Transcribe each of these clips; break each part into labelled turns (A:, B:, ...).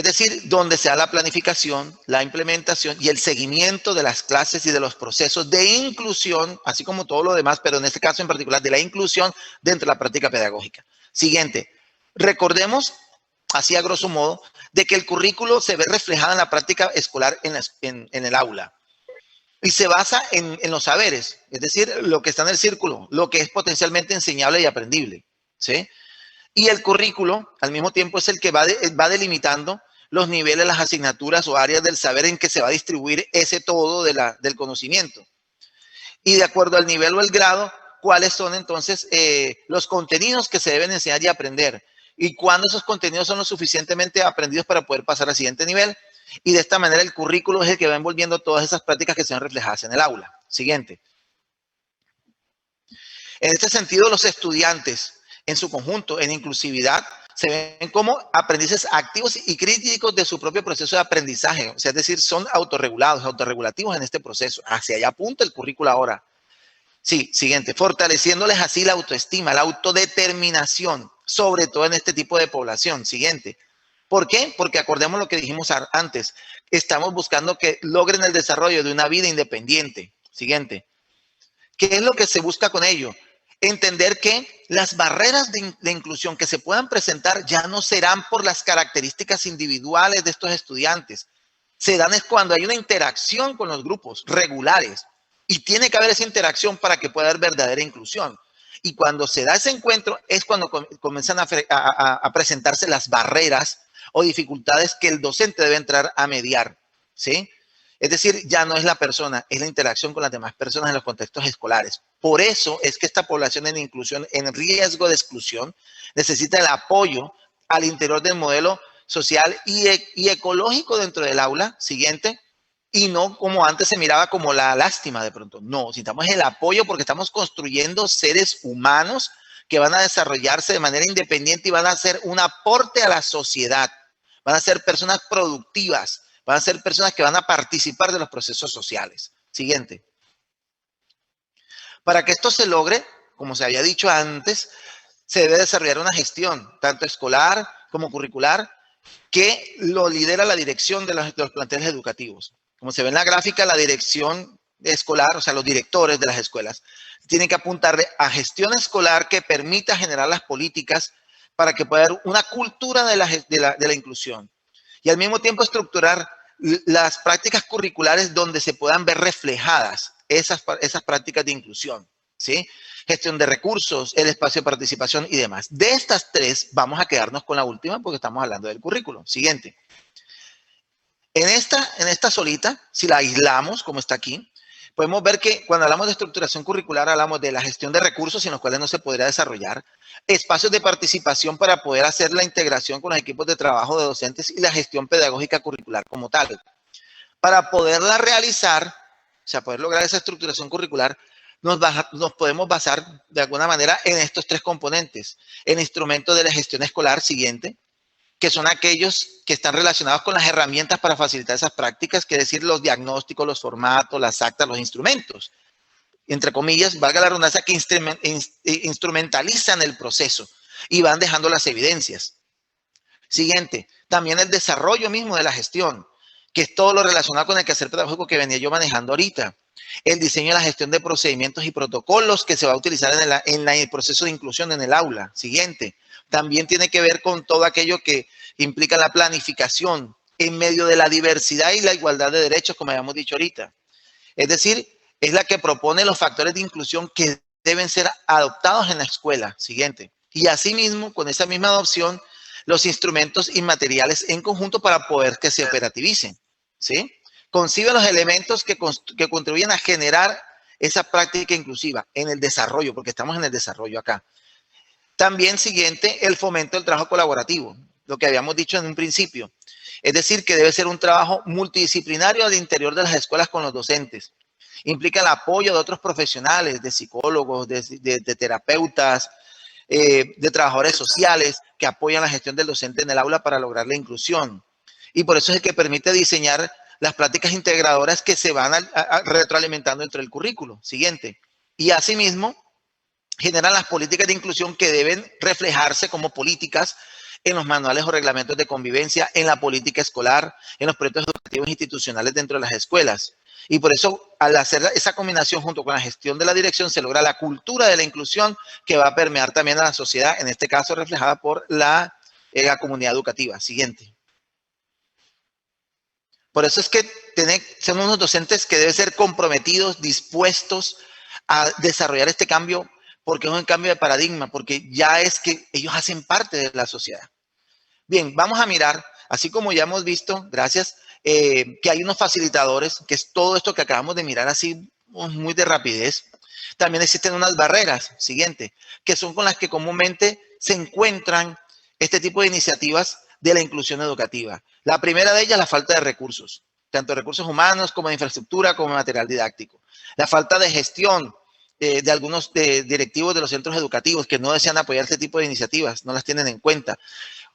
A: Es decir, donde se da la planificación, la implementación y el seguimiento de las clases y de los procesos de inclusión, así como todo lo demás, pero en este caso en particular de la inclusión dentro de la práctica pedagógica. Siguiente, recordemos, así a grosso modo, de que el currículo se ve reflejado en la práctica escolar en el aula y se basa en los saberes, es decir, lo que está en el círculo, lo que es potencialmente enseñable y aprendible, ¿sí? Y el currículo, al mismo tiempo, es el que va delimitando los niveles, las asignaturas o áreas del saber en que se va a distribuir ese todo del conocimiento. Y de acuerdo al nivel o el grado, cuáles son entonces los contenidos que se deben enseñar y aprender. Y cuándo esos contenidos son lo suficientemente aprendidos para poder pasar al siguiente nivel. Y de esta manera el currículo es el que va envolviendo todas esas prácticas que se van reflejadas en el aula. Siguiente. En este sentido, los estudiantes en su conjunto, en inclusividad, se ven como aprendices activos y críticos de su propio proceso de aprendizaje. O sea, es decir, son autorregulados, autorregulativos en este proceso. Hacia allá apunta el currículo ahora. Sí, siguiente. Fortaleciéndoles así la autoestima, la autodeterminación, sobre todo en este tipo de población. Siguiente. ¿Por qué? Porque acordemos lo que dijimos antes. Estamos buscando que logren el desarrollo de una vida independiente. Siguiente. ¿Qué es lo que se busca con ello? Entender que las barreras de inclusión que se puedan presentar ya no serán por las características individuales de estos estudiantes. Se dan es cuando hay una interacción con los grupos regulares y tiene que haber esa interacción para que pueda haber verdadera inclusión. Y cuando se da ese encuentro es cuando comienzan a presentarse las barreras o dificultades que el docente debe entrar a mediar, ¿sí? Es decir, ya no es la persona, es la interacción con las demás personas en los contextos escolares. Por eso es que esta población en inclusión, en riesgo de exclusión, necesita el apoyo al interior del modelo social y ecológico dentro del aula. Siguiente. Y no como antes se miraba como la lástima de pronto. No, necesitamos el apoyo porque estamos construyendo seres humanos que van a desarrollarse de manera independiente y van a hacer un aporte a la sociedad. Van a ser personas productivas. Van a ser personas que van a participar de los procesos sociales. Siguiente. Para que esto se logre, como se había dicho antes, se debe desarrollar una gestión, tanto escolar como curricular, que lo lidera la dirección de los planteles educativos. Como se ve en la gráfica, la dirección escolar, o sea, los directores de las escuelas, tienen que apuntarle a gestión escolar que permita generar las políticas para que pueda haber una cultura de la inclusión. Y al mismo tiempo estructurar las prácticas curriculares donde se puedan ver reflejadas esas prácticas de inclusión, ¿sí? Gestión de recursos, el espacio de participación y demás. De estas tres, vamos a quedarnos con la última porque estamos hablando del currículo. Siguiente. En esta solita, si la aislamos, como está aquí, podemos ver que cuando hablamos de estructuración curricular, hablamos de la gestión de recursos sin los cuales no se podría desarrollar, espacios de participación para poder hacer la integración con los equipos de trabajo de docentes y la gestión pedagógica curricular como tal. Para poderla realizar, o sea, poder lograr esa estructuración curricular, nos podemos basar de alguna manera en estos tres componentes. El instrumento de la gestión escolar siguiente, que son aquellos que están relacionados con las herramientas para facilitar esas prácticas, que es decir, los diagnósticos, los formatos, las actas, los instrumentos, entre comillas, valga la redundancia, que instrumentalizan el proceso y van dejando las evidencias. Siguiente, también el desarrollo mismo de la gestión, que es todo lo relacionado con el quehacer pedagógico que venía yo manejando ahorita. El diseño y la gestión de procedimientos y protocolos que se va a utilizar en el proceso de inclusión en el aula. Siguiente, también tiene que ver con todo aquello que implica la planificación en medio de la diversidad y la igualdad de derechos, como habíamos dicho ahorita. Es decir, es la que propone los factores de inclusión que deben ser adoptados en la escuela. Siguiente. Y asimismo, con esa misma adopción, los instrumentos inmateriales en conjunto para poder que se operativicen. ¿Sí? Concibe los elementos que contribuyen a generar esa práctica inclusiva en el desarrollo, porque estamos en el desarrollo acá. También, siguiente, el fomento del trabajo colaborativo, lo que habíamos dicho en un principio. Es decir, que debe ser un trabajo multidisciplinario al interior de las escuelas con los docentes. Implica el apoyo de otros profesionales, de psicólogos, de terapeutas, de trabajadores sociales que apoyan la gestión del docente en el aula para lograr la inclusión. Y por eso es el que permite diseñar las prácticas integradoras que se van retroalimentando dentro del currículo. Siguiente. Y asimismo, generan las políticas de inclusión que deben reflejarse como políticas en los manuales o reglamentos de convivencia, en la política escolar, en los proyectos educativos institucionales dentro de las escuelas. Y por eso, al hacer esa combinación junto con la gestión de la dirección, se logra la cultura de la inclusión que va a permear también a la sociedad, en este caso reflejada por la comunidad educativa. Siguiente. Por eso es que son unos docentes que deben ser comprometidos, dispuestos a desarrollar este cambio, porque es un cambio de paradigma, porque ya es que ellos hacen parte de la sociedad. Bien, vamos a mirar, así como ya hemos visto, gracias, que hay unos facilitadores, que es todo esto que acabamos de mirar así muy de rapidez. También existen unas barreras, siguiente, que son con las que comúnmente se encuentran este tipo de iniciativas de la inclusión educativa. La primera de ellas, la falta de recursos, tanto recursos humanos como de infraestructura, como material didáctico. La falta de gestión de algunos directivos de los centros educativos que no desean apoyar este tipo de iniciativas, no las tienen en cuenta.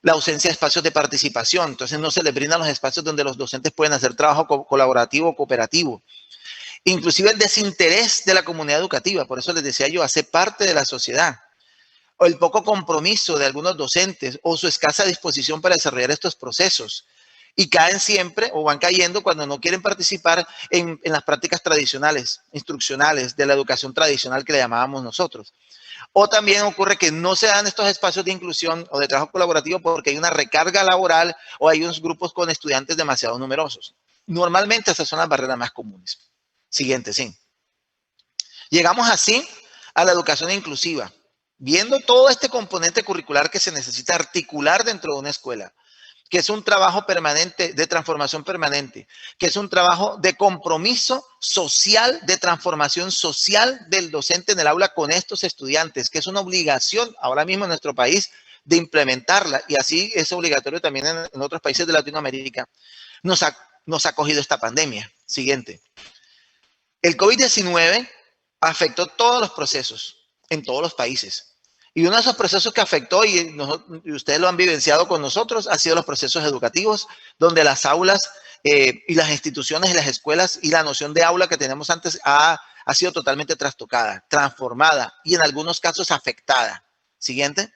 A: La ausencia de espacios de participación, entonces no se les brindan los espacios donde los docentes pueden hacer trabajo colaborativo o cooperativo. Inclusive el desinterés de la comunidad educativa, por eso les decía yo, hace parte de la sociedad. O el poco compromiso de algunos docentes o su escasa disposición para desarrollar estos procesos. Y caen siempre o van cayendo cuando no quieren participar en las prácticas tradicionales, instruccionales, de la educación tradicional que le llamábamos nosotros. O también ocurre que no se dan estos espacios de inclusión o de trabajo colaborativo porque hay una recarga laboral o hay unos grupos con estudiantes demasiado numerosos. Normalmente esas son las barreras más comunes. Siguiente, sí. Llegamos así a la educación inclusiva, viendo todo este componente curricular que se necesita articular dentro de una escuela, que es un trabajo permanente, de transformación permanente, que es un trabajo de compromiso social, de transformación social del docente en el aula con estos estudiantes, que es una obligación ahora mismo en nuestro país de implementarla, y así es obligatorio también en otros países de Latinoamérica. Nos ha cogido esta pandemia. Siguiente. El COVID-19 afectó todos los procesos en todos los países. Y uno de esos procesos que afectó, y ustedes lo han vivenciado con nosotros, ha sido los procesos educativos, donde las aulas y las instituciones y las escuelas y la noción de aula que tenemos antes ha sido totalmente trastocada, transformada y en algunos casos afectada. Siguiente.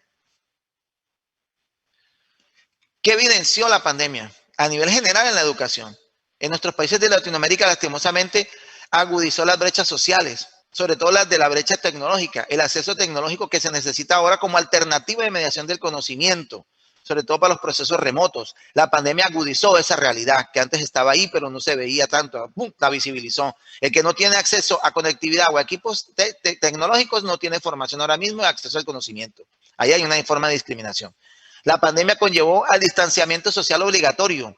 A: ¿Qué evidenció la pandemia? A nivel general en la educación. En nuestros países de Latinoamérica, lastimosamente, agudizó las brechas sociales, sobre todo las de la brecha tecnológica, el acceso tecnológico que se necesita ahora como alternativa de mediación del conocimiento, sobre todo para los procesos remotos. La pandemia agudizó esa realidad que antes estaba ahí, pero no se veía tanto, ¡pum!, la visibilizó. El que no tiene acceso a conectividad o a equipos tecnológicos no tiene formación ahora mismo y acceso al conocimiento. Ahí hay una forma de discriminación. La pandemia conllevó al distanciamiento social obligatorio,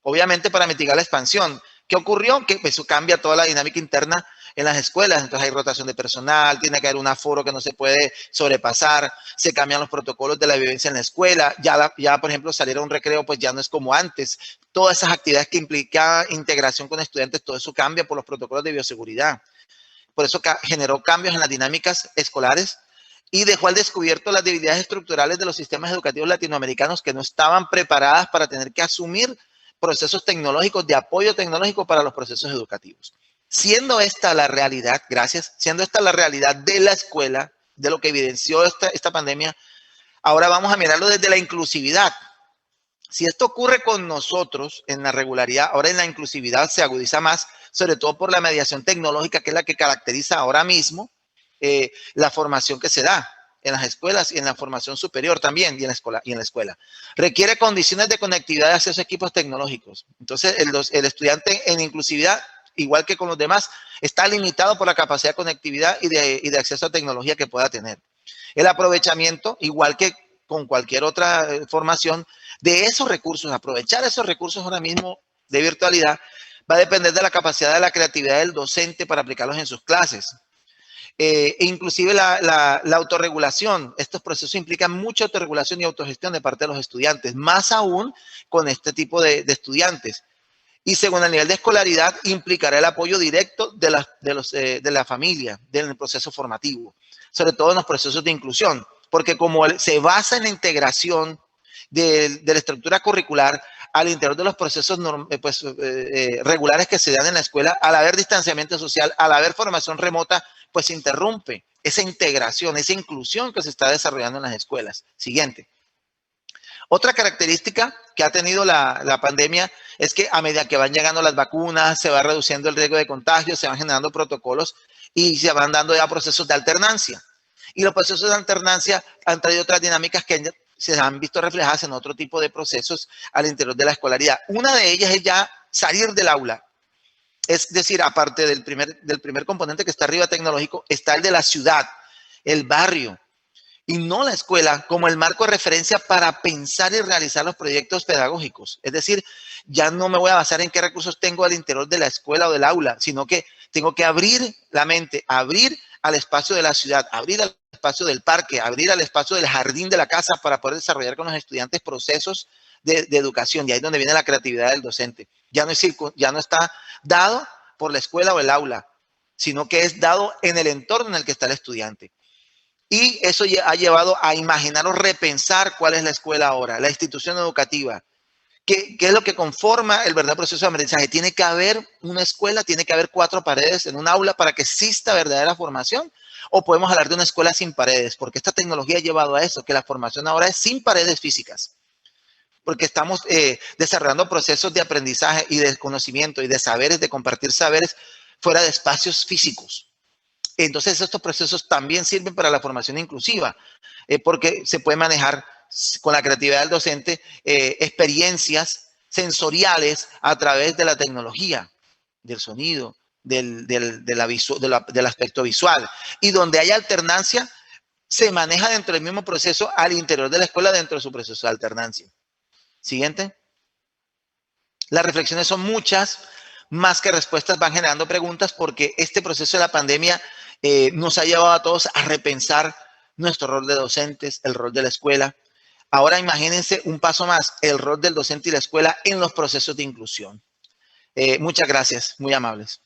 A: obviamente para mitigar la expansión. ¿Qué ocurrió? Que eso cambia toda la dinámica interna en las escuelas. Entonces hay rotación de personal, tiene que haber un aforo que no se puede sobrepasar, se cambian los protocolos de la vivencia en la escuela. Ya por ejemplo, salir a un recreo, pues ya no es como antes. Todas esas actividades que implican integración con estudiantes, todo eso cambia por los protocolos de bioseguridad. Por eso generó cambios en las dinámicas escolares y dejó al descubierto las debilidades estructurales de los sistemas educativos latinoamericanos que no estaban preparadas para tener que asumir procesos tecnológicos, de apoyo tecnológico para los procesos educativos. Siendo esta la realidad, siendo esta la realidad de la escuela, de lo que evidenció esta pandemia, ahora vamos a mirarlo desde la inclusividad. Si esto ocurre con nosotros en la regularidad, ahora en la inclusividad se agudiza más, sobre todo por la mediación tecnológica, que es la que caracteriza ahora mismo la formación que se da en las escuelas y en la formación superior también y en la escuela. Requiere condiciones de conectividad de acceso a equipos tecnológicos. Entonces, el estudiante en inclusividad, igual que con los demás, está limitado por la capacidad de conectividad y de acceso a tecnología que pueda tener. El aprovechamiento, igual que con cualquier otra formación, de esos recursos, aprovechar esos recursos ahora mismo de virtualidad, va a depender de la capacidad de la creatividad del docente para aplicarlos en sus clases. Inclusive la autorregulación. Estos procesos implican mucha autorregulación y autogestión de parte de los estudiantes, más aún con este tipo de estudiantes. Y según el nivel de escolaridad, implicará el apoyo directo de la familia, del proceso formativo, sobre todo en los procesos de inclusión, porque como se basa en la integración de la estructura curricular al interior de los procesos regulares que se dan en la escuela, al haber distanciamiento social, al haber formación remota, pues se interrumpe esa integración, esa inclusión que se está desarrollando en las escuelas. Siguiente. Otra característica que ha tenido la pandemia es que a medida que van llegando las vacunas, se va reduciendo el riesgo de contagio, se van generando protocolos y se van dando ya procesos de alternancia. Y los procesos de alternancia han traído otras dinámicas que se han visto reflejadas en otro tipo de procesos al interior de la escolaridad. Una de ellas es ya salir del aula. Es decir, aparte del primer componente que está arriba tecnológico, está el de la ciudad, el barrio, y no la escuela como el marco de referencia para pensar y realizar los proyectos pedagógicos. Es decir, ya no me voy a basar en qué recursos tengo al interior de la escuela o del aula, sino que tengo que abrir la mente, abrir al espacio de la ciudad, abrir al espacio del parque, abrir al espacio del jardín de la casa para poder desarrollar con los estudiantes procesos de educación. Y ahí es donde viene la creatividad del docente. Ya no está dado por la escuela o el aula, sino que es dado en el entorno en el que está el estudiante. Y eso ha llevado a imaginar o repensar cuál es la escuela ahora, la institución educativa. ¿Qué es lo que conforma el verdadero proceso de aprendizaje? Tiene que haber una escuela, tiene que haber 4 paredes en un aula para que exista verdadera formación. O podemos hablar de una escuela sin paredes, porque esta tecnología ha llevado a eso, que la formación ahora es sin paredes físicas. Porque estamos desarrollando procesos de aprendizaje y de conocimiento y de saberes, de compartir saberes fuera de espacios físicos. Entonces, estos procesos también sirven para la formación inclusiva, porque se puede manejar con la creatividad del docente experiencias sensoriales a través de la tecnología, del sonido, del aspecto visual. Y donde hay alternancia, se maneja dentro del mismo proceso al interior de la escuela, dentro de su proceso de alternancia. Siguiente. Las reflexiones son muchas, más que respuestas van generando preguntas, porque este proceso de la pandemia nos ha llevado a todos a repensar nuestro rol de docentes, el rol de la escuela. Ahora imagínense un paso más, el rol del docente y la escuela en los procesos de inclusión. Muchas gracias, muy amables.